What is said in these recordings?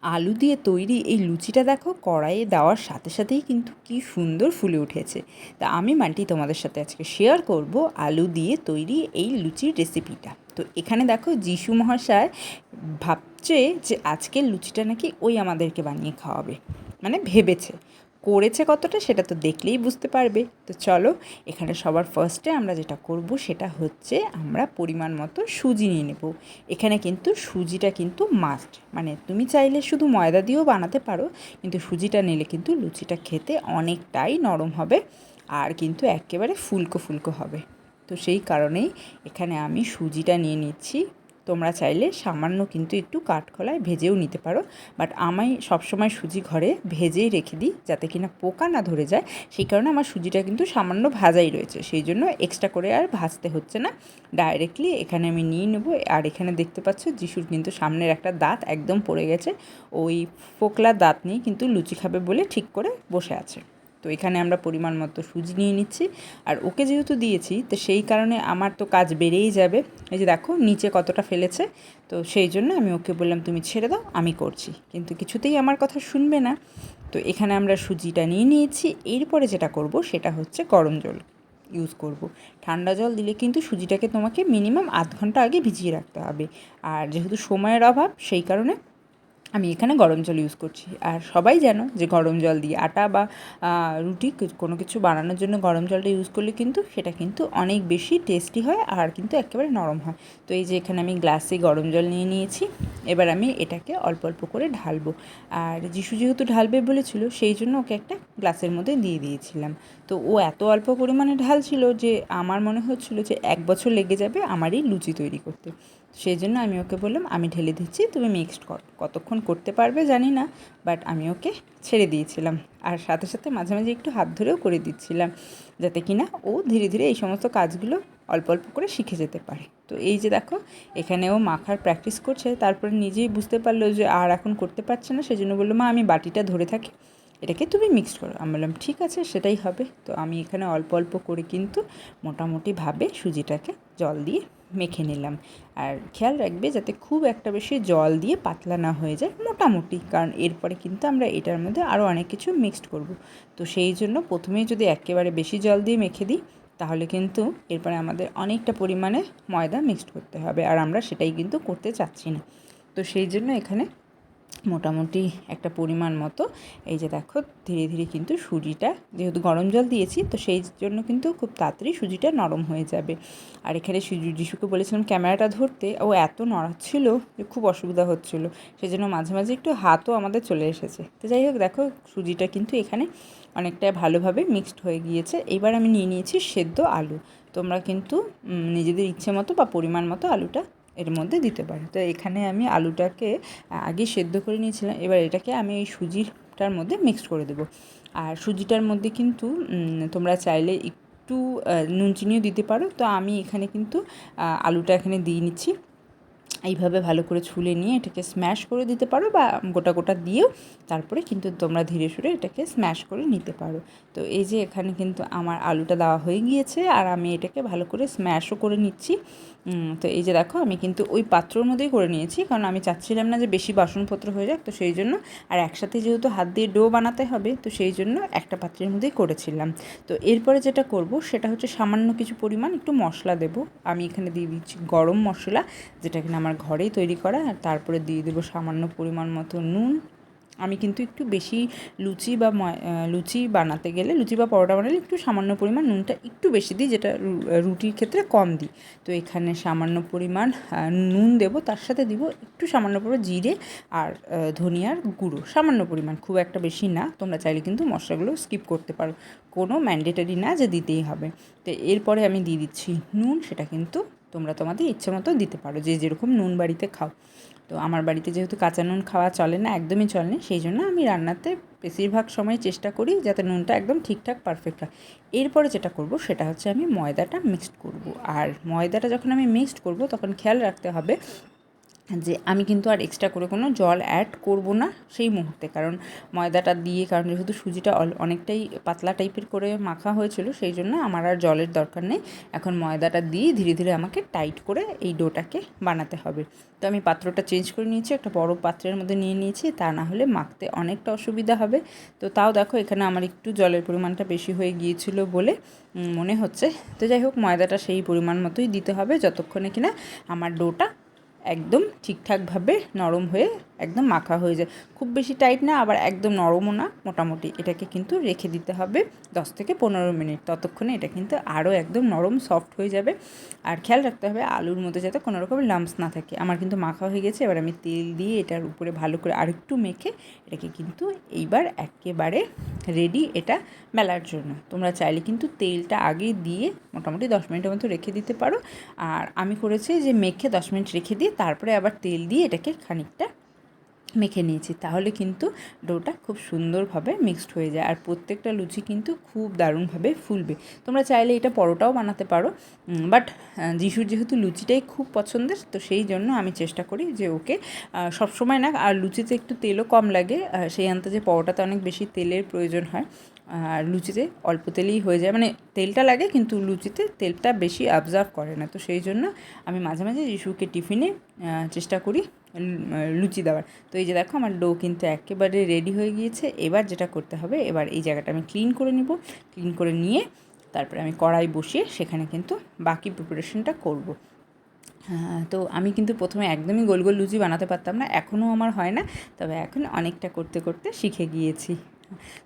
আলু দিয়ে তৈরি এই লুচিটা দেখো কড়াইয়ে দেওয়ার সাথে সাথেই কিন্তু কি সুন্দর ফুলে উঠেছে। তা আমি মান্টি তোমাদের সাথে আজকে শেয়ার করব আলু দিয়ে তৈরি এই লুচির রেসিপিটা। তো এখানে দেখো যিশু মহাশয় ভাবছে যে আজকের লুচিটা নাকি ওই আমাদেরকে বানিয়ে খাওয়াবে, মানে ভেবেছে। করেছে কতটা সেটা তো দেখলেই বুঝতে পারবে। তো চলো, এখানে সবার ফার্স্টে আমরা যেটা করব সেটা হচ্ছে আমরা পরিমাণ মতো সুজি নিয়ে নেব। এখানে কিন্তু সুজিটা কিন্তু মাস্ট, মানে তুমি চাইলে শুধু ময়দা দিয়েও বানাতে পারো, কিন্তু সুজিটা নিলে কিন্তু লুচিটা খেতে অনেকটাই নরম হবে আর কিন্তু একেবারে ফুলকো ফুলকো হবে। তো সেই কারণেই এখানে আমি সুজিটা নিয়ে নিচ্ছি। তোমরা চাইলে সামান্য কিন্তু একটু কাঠখোলায় ভেজেও নিতে পারো, বাট আমি সবসময় সুজি ঘরে ভেজেই রেখে দিই যাতে কিনা পোকা না ধরে যায়। সেই কারণে আমার সুজিটা কিন্তু সামান্য ভাজাই রয়েছে, সেই জন্য এক্সট্রা করে আর ভাজতে হচ্ছে না, ডাইরেক্টলি এখানে আমি নিয়ে নেব। আর এখানে দেখতে পাচ্ছ যিশুর কিন্তু সামনের একটা দাঁত একদম পড়ে গেছে, ওই ফোকলা দাঁত নিয়ে কিন্তু লুচি খাবে বলে ঠিক করে বসে আছে। তো এখানে আমরা পরিমাণ মতো সুজি নিয়ে নিচ্ছি, আর ওকে যেহেতু দিয়েছি তো সেই কারণে আমার তো কাজ বেড়েই যাবে। এই যে দেখো নিচে কতটা ফেলেছে, তো সেই জন্য আমি ওকে বললাম তুমি ছেড়ে দাও, আমি করছি, কিন্তু কিছুতেই আমার কথা শুনবে না। তো এখানে আমরা সুজিটা নিয়ে নিয়েছি। এরপরে যেটা করব সেটা হচ্ছে গরম জল ইউজ করব। ঠান্ডা জল দিলে কিন্তু সুজিটাকে তোমাকে মিনিমাম আধ ঘন্টা আগে ভিজিয়ে রাখতে হবে, আর যেহেতু সময়ের অভাব সেই কারণে আমি এখানে গরম জল ইউজ করছি। আর সবাই জানো যে গরম জল দিয়ে আটা বা রুটি কোনো কিছু বানানোর জন্য গরম জলটা ইউজ করলে কিন্তু সেটা কিন্তু অনেক বেশি টেস্টি হয় আর কিন্তু একেবারে নরম হয়। তো এই যে এখানে আমি গ্লাসে গরম জল নিয়ে নিয়েছি, এবার আমি এটাকে অল্প অল্প করে ঢালবো। আর যিশু যেহেতু ঢালবে বলেছিল সেই জন্য ওকে একটা গ্লাসের মধ্যে দিয়ে দিয়েছিলাম। তো ও এত অল্প পরিমাণে ঢালছিল যে আমার মনে হচ্ছিলো যে 1 বছর লেগে যাবে আমার এই লুচি তৈরি করতে। সেই জন্য আমি ওকে বললাম আমি ঢেলে দিচ্ছি, তুমি মিক্সড কর, কতক্ষণ করতে পারবে জানি না, বাট আমি ওকে ছেড়ে দিয়েছিলাম। আর সাথে সাথে মাঝে মাঝে একটু হাত ধরেও করে দিচ্ছিলাম যাতে কিনা ও ধীরে ধীরে এই সমস্ত কাজগুলো অল্প অল্প করে শিখে যেতে পারে। তো এই যে দেখো এখানে ও মাখার প্র্যাকটিস করছে, তারপরে নিজেই বুঝতে পারলো যে আর এখন করতে পারছে না, সেই জন্য বললো মা আমি বাটিটা ধরে থাকি, এটাকে তুমি মিক্সড করো। আমি বললাম ঠিক আছে সেটাই হবে। তো আমি এখানে অল্প অল্প করে কিন্তু মোটামুটিভাবে সুজিটাকে জল দিয়ে মেখে নিলাম। আর খেয়াল রাখবে যাতে খুব একটা বেশি জল দিয়ে পাতলা না হয়ে যায়, মোটামুটি, কারণ এরপরে কিন্তু আমরা এটার মধ্যে আরও অনেক কিছু মিক্সড করব। তো সেই জন্য প্রথমেই যদি একেবারে বেশি জল দিয়ে মেখে দিই তাহলে কিন্তু এরপরে আমাদের অনেকটা পরিমাণে ময়দা মিক্সড করতে হবে, আর আমরা সেটাই কিন্তু করতে চাচ্ছি না। তো সেই জন্য এখানে মোটামুটি একটা পরিমাণ মতো, এই যে দেখো ধীরে ধীরে কিন্তু সুজিটা যেহেতু গরম জল দিয়েছি তো সেই জন্য কিন্তু খুব তাড়াতাড়ি সুজিটা নরম হয়ে যাবে। আর এখানে যিশুকে বলেছিলাম ক্যামেরাটা ধরতে, ও এত নড়াচ্ছিল যে খুব অসুবিধা হচ্ছিলো, সেই জন্য মাঝে মাঝে একটু হাতও আমাদের চলে এসেছে। তো যাই হোক দেখো সুজিটা কিন্তু এখানে অনেকটা ভালোভাবে মিক্সড হয়ে গিয়েছে। এবার আমি নিয়ে নিয়েছি সেদ্ধ আলু। তোমরা কিন্তু নিজেদের ইচ্ছে মতো বা পরিমাণ মতো আলুটা এর মধ্যে দিতে পারো। তো এখানে আমি আলুটাকে আগে সেদ্ধ করে নিয়েছিলাম, এবার এটাকে আমি এই সুজিটার মধ্যে মিক্সড করে দেবো। আর সুজিটার মধ্যে কিন্তু তোমরা চাইলে একটু নুন চিনিও দিতে পারো। তো আমি এখানে কিন্তু আলুটা এখানে দিয়ে নিচ্ছি, এইভাবে ভালো করে ছুলে নিয়ে এটাকে স্ম্যাশ করে দিতে পারো বা গোটা গোটা দিয়েও তারপরে কিন্তু তোমরা ধীরে সুরে এটাকে স্ম্যাশ করে নিতে পারো। তো এই যে এখানে কিন্তু আমার আলুটা দেওয়া হয়ে গিয়েছে আর আমি এটাকে ভালো করে স্ম্যাশও করে নিচ্ছি। তো এই যে দেখো আমি কিন্তু ওই পাত্রর মধ্যেই করে নিয়েছি, কারণ আমি চাচ্ছিলাম না যে বেশি বাসনপত্র হয়ে যাক, তো সেই জন্য। আর একসাথে যেহেতু হাত দিয়ে ডো বানাতে হবে তো সেই জন্য একটা পাত্রের মধ্যেই করেছিলাম। তো এরপরে যেটা করব সেটা হচ্ছে সামান্য কিছু পরিমাণ একটু মশলা দেব। আমি এখানে দিয়ে দিচ্ছি গরম মশলা, যেটা কিনা আমার ঘরেই তৈরি করা। আর তারপরে দিয়ে দেবো সামান্য পরিমাণ মতো নুন। আমি কিন্তু একটু বেশি লুচি বানাতে গেলে, লুচি বা পরোটা বানালে একটু সামান্য পরিমাণ নুনটা একটু বেশি দিই, যেটা রুটির ক্ষেত্রে কম দিই। তো এখানে সামান্য পরিমাণ নুন দেবো, তার সাথে দিব একটু সামান্য পরিমাণ জিরে আর ধনিয়ার গুঁড়ো, সামান্য পরিমাণ, খুব একটা বেশি না। তোমরা চাইলে কিন্তু মশলাগুলো স্কিপ করতে পারো, কোনো ম্যান্ডেটারি না যে দিতেই হবে। তো এরপরে আমি দিয়ে দিচ্ছি নুন, সেটা কিন্তু তোমরা তোমাদের ইচ্ছে মতো দিতে পারো, যে যেরকম নুন বাড়িতে খাও। তো আমার বাড়িতে যেহেতু কাঁচা নুন খাওয়া চলে না, একদমই চলে না, সেই জন্য আমি রান্নাতে বেশিরভাগ সময় চেষ্টা করি যাতে নুনটা একদম ঠিকঠাক পারফেক্ট হয়। এরপরে যেটা করব সেটা হচ্ছে আমি ময়দাটা মিক্সড করব। আর ময়দাটা যখন আমি মিক্সড করব তখন খেয়াল রাখতে হবে যে আমি কিন্তু আর এক্সট্রা করে কোনো জল অ্যাড করব না সেই মুহূর্তে, কারণ ময়দাটা দিয়ে, কারণ যেহেতু সুজিটা অনেকটাই পাতলা টাইপের করে মাখা হয়েছিল, সেই জন্য আমার আর জলের দরকার নেই। এখন ময়দাটা দিয়ে ধীরে ধীরে আমাকে টাইট করে এই ডোটাকে বানাতে হবে। তো আমি পাত্রটা চেঞ্জ করে নিয়েছি, একটা বড় পাত্রের মধ্যে নিয়ে নিয়েছি, তা না হলে মাখতে অনেকটা অসুবিধা হবে। তো তাও দেখো এখানে আমার একটু জলের পরিমাণটা বেশি হয়ে গিয়েছিল বলে মনে হচ্ছে। তো যাই হোক, ময়দাটা সেই পরিমাণ মতোই দিতে হবে যতক্ষণে কিনা আমার ডোটা একদম ঠিকঠাকভাবে নরম হয়ে একদম মাখা হয়ে যায়। খুব বেশি টাইট না, আবার একদম নরমও না, মোটামুটি। এটাকে কিন্তু রেখে দিতে হবে 10 থেকে 15 মিনিট। ততক্ষণে এটা কিন্তু আরও একদম নরম সফট হয়ে যাবে। আর খেয়াল রাখতে হবে আলুর মধ্যে যাতে কোনো রকম লাম্পস না থাকে। আমার কিন্তু মাখা হয়ে গেছে, এবার আমি তেল দিয়ে এটার উপরে ভালো করে আরেকটু মেখে এটাকে কিন্তু এইবার একেবারে রেডি এটা বেলার জন্য। তোমরা চাইলে কিন্তু তেলটা আগে দিয়ে মোটামুটি 10 মিনিটের মতো রেখে দিতে পারো। আর আমি করেছি যে মেখে 10 মিনিট রেখে দিয়ে তারপরে আবার তেল দিয়ে এটাকে খানিকটা মেখে নিয়েছি, তাহলে কিন্তু ডোটা খুব সুন্দরভাবে মিক্সড হয়ে যায়। আর প্রত্যেকটা লুচি কিন্তু খুব দারুণভাবে ফুলবে। তোমরা চাইলে এটা পরোটাও বানাতে পারো, বাট যিশুর যেহেতু লুচিটাই খুব পছন্দের, তো সেই জন্য আমি চেষ্টা করি যে ওকে সবসময় না, আর লুচিতে একটু তেলও কম লাগে, সেই আন্দাজে পরোটাতে অনেক বেশি তেলের প্রয়োজন হয়, আর লুচিতে অল্প তেলেই হয়ে যায়, মানে তেলটা লাগে কিন্তু লুচিতে তেলটা বেশি অবজার্ভ করে না। তো সেই জন্য আমি মাঝে মাঝে যিশুকে টিফিনে চেষ্টা করি লুচি দেওয়ার। তো এই যে দেখো আমার ডো কিন্তু একেবারে রেডি হয়ে গিয়েছে। এবার যেটা করতে হবে, এবার এই জায়গাটা আমি ক্লিন করে নিব। ক্লিন করে নিয়ে তারপরে আমি কড়াই বসিয়ে সেখানে কিন্তু বাকি প্রিপারেশনটা করব। তো আমি কিন্তু প্রথমে একদমই গোল গোল লুচি বানাতে পারতাম না, এখনও আমার হয় না, তবে এখন অনেকটা করতে করতে শিখে গিয়েছি।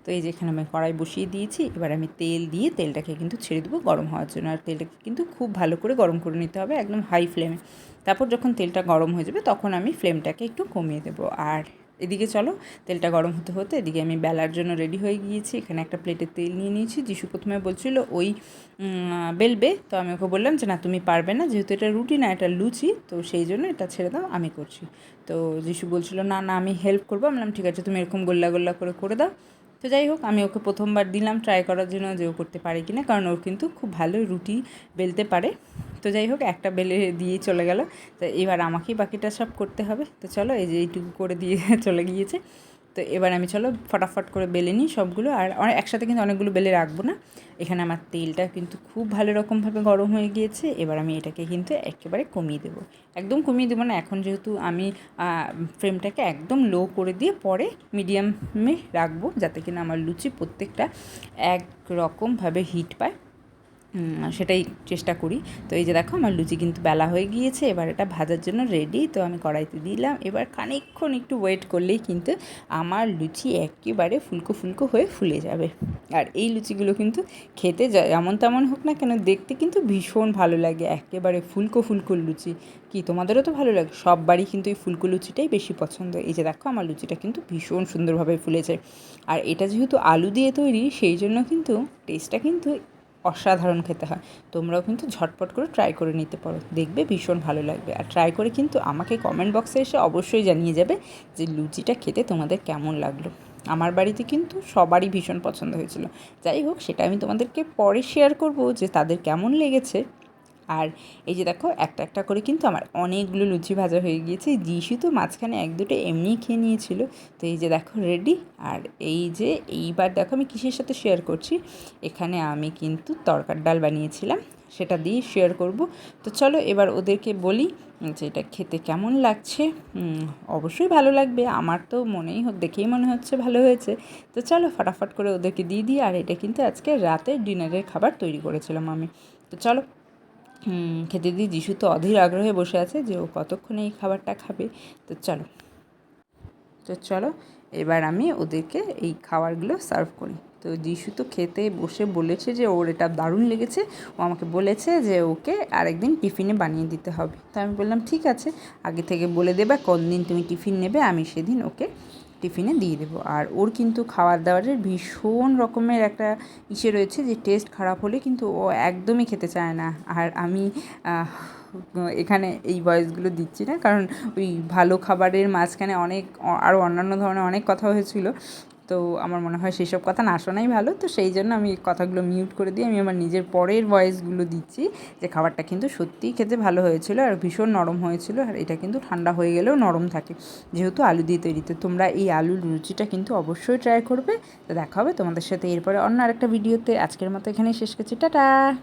তো এই যে এখানে আমি কড়াই বসিয়ে দিয়েছি, এবার আমি তেল দিয়ে তেলটাকে কিন্তু ছেড়ে দেবো গরম হওয়ার জন্য। আর তেলটাকে কিন্তু খুব ভালো করে গরম করে নিতে হবে, একদম হাই ফ্লেমে। তারপর যখন তেলটা গরম হয়ে যাবে তখন আমি ফ্লেমটাকে একটু কমিয়ে দেবো। আর এদিকে চলো, তেলটা গরম হতে হতে এদিকে আমি বেলার জন্য রেডি হয়ে গিয়েছি। এখানে একটা প্লেটে তেল নিয়ে নিয়েছি। যিশু প্রথমে বলছিল ওই বেলবে, তো আমি ওকে বললাম যে না, তুমি পারবে না, যেহেতু এটা রুটি না, এটা লুচি, তো সেই জন্য এটা ছেড়ে দাও, আমি করছি। তো যিশু বলছিল না না, আমি হেল্প করবো। আমি বললাম ঠিক আছে, তুমি এরকম গোল্লা গোল্লা করে করে দাও। তো যাই হোক, আমি ওকে প্রথমবার দিলাম ট্রাই করার জন্য যে ও করতে পারে কি না, কারণ ওর কিন্তু খুব ভালো রুটি বেলতে পারে। তো যাই হোক, একটা বেলে দিয়েই চলে গেল। তো এবার আমাকেই বাকিটা সব করতে হবে। তো চলো, এই যে এইটুকু করে দিয়ে চলে গিয়েছে। তো এবার আমি চলো ফটাফট করে বেলে নিই সবগুলো। আর একসাথে কিন্তু অনেকগুলো বেলে রাখবো না। এখানে আমার তেলটা কিন্তু খুব ভালো রকমভাবে গরম হয়ে গিয়েছে। এবার আমি এটাকে কিন্তু একেবারে কমিয়ে দেবো। একদম কমিয়ে দেবো না, এখন যেহেতু আমি ফ্লেমটাকে একদম লো করে দিয়ে পরে মিডিয়ামে রাখবো, যাতে কিনা আমার লুচি প্রত্যেকটা এক রকমভাবে হিট পায়, সেটাই চেষ্টা করি। তো এই যে দেখো আমার লুচি কিন্তু বেলা হয়ে গিয়েছে, এবার এটা ভাজার জন্য রেডি। তো আমি কড়াইতে দিলাম, এবার খানিকক্ষণ একটু ওয়েট করলেই কিন্তু আমার লুচি একেবারে ফুলকো ফুলকো হয়ে ফুলে যাবে। আর এই লুচিগুলো কিন্তু খেতে যেমন তেমন হোক না কেন, দেখতে কিন্তু ভীষণ ভালো লাগে, একেবারে ফুলকো ফুলকো লুচি। কি তোমাদেরও তো ভালো লাগে? সব বাড়ি কিন্তু এই ফুলকো লুচিটাই বেশি পছন্দ। এই যে দেখো আমার লুচিটা কিন্তু ভীষণ সুন্দরভাবে ফুলেছে। আর এটা যেহেতু আলু দিয়ে তৈরি, সেই জন্য কিন্তু টেস্টটা কিন্তু অসাধারণ খেতে হয়। তোমরাও কিন্তু ঝটপট করে ট্রাই করে নিতে পারো, দেখবে ভীষণ ভালো লাগবে। আর ট্রাই করে কিন্তু আমাকে কমেন্ট বক্সে এসে অবশ্যই জানিয়ে যাবে যে লুচিটা খেতে তোমাদের কেমন লাগলো। আমার বাড়িতে কিন্তু সবারই ভীষণ পছন্দ হয়েছিল। যাই হোক, সেটা আমি তোমাদেরকে পরে শেয়ার করব যে তাদের কেমন লেগেছে। আর এই যে দেখো, একটা একটা করে কিন্তু আমার অনেকগুলো লুচি ভাজা হয়ে গিয়েছে। যিশু তো মাঝখানে এক দুটো এমনিই খেয়ে নিয়েছিল। তো এই যে দেখো রেডি। আর এই যে এইবার দেখো আমি কিসের সাথে শেয়ার করছি, এখানে আমি কিন্তু তরকার ডাল বানিয়েছিলাম, সেটা দিয়ে শেয়ার করব। তো চলো এবার ওদেরকে বলি যে এটা খেতে কেমন লাগছে। অবশ্যই ভালো লাগবে, আমার তো দেখেই মনে হচ্ছে ভালো হয়েছে। তো চলো ফটাফট করে ওদেরকে দিয়ে দিই। আর এটা কিন্তু আজকে রাতের ডিনারের খাবার তৈরি করেছিলাম আমি। তো চলো খেতে দিই। যিশু তো অধীর আগ্রহে বসে আছে যে ও কতক্ষণে এই খাবারটা খাবে। তো চলো এবার আমি ওদেরকে এই খাবারগুলো সার্ভ করি। তো যিশু তো খেতে বসে বলেছে যে ওর এটা দারুণ লেগেছে। ও আমাকে বলেছে যে ওকে আরেকদিন টিফিনে বানিয়ে দিতে হবে। তো আমি বললাম ঠিক আছে, আগে থেকে বলে দেবে কোন দিন তুমি টিফিন নেবে, আমি সেদিন ওকে টিফিনে দিয়ে দেবো। আর ওর কিন্তু খাবার দাবারের ভীষণ রকমের একটা রয়েছে, যে টেস্ট খারাপ হলে কিন্তু ও একদমই খেতে চায় না। আর আমি এখানে এই ভয়েসগুলো দিচ্ছি না, কারণ ওই ভালো খাবারের মাঝখানে আরও অন্যান্য ধরনের অনেক কথা হয়েছিল, তো আমার মনে হয় সেই সব কথা না শোনাই ভালো। তো সেই জন্য আমি এই কথাগুলো মিউট করে দিয়ে আমি আমার নিজের পরের ভয়েসগুলো দিচ্ছি যে খাবারটা কিন্তু সত্যিই খেতে ভালো হয়েছিল আর ভীষণ নরম হয়েছিল, আর এটা কিন্তু ঠান্ডা হয়ে গেলেও নরম থাকে যেহেতু আলু দিয়ে তৈরি। তো তোমরা এই আলুর লুচিটা কিন্তু অবশ্যই ট্রাই করবে। তো দেখা হবে তোমাদের সাথে এরপরে অন্য আরেকটা ভিডিওতে। আজকের মতো এখানেই শেষ করছি, টাটা।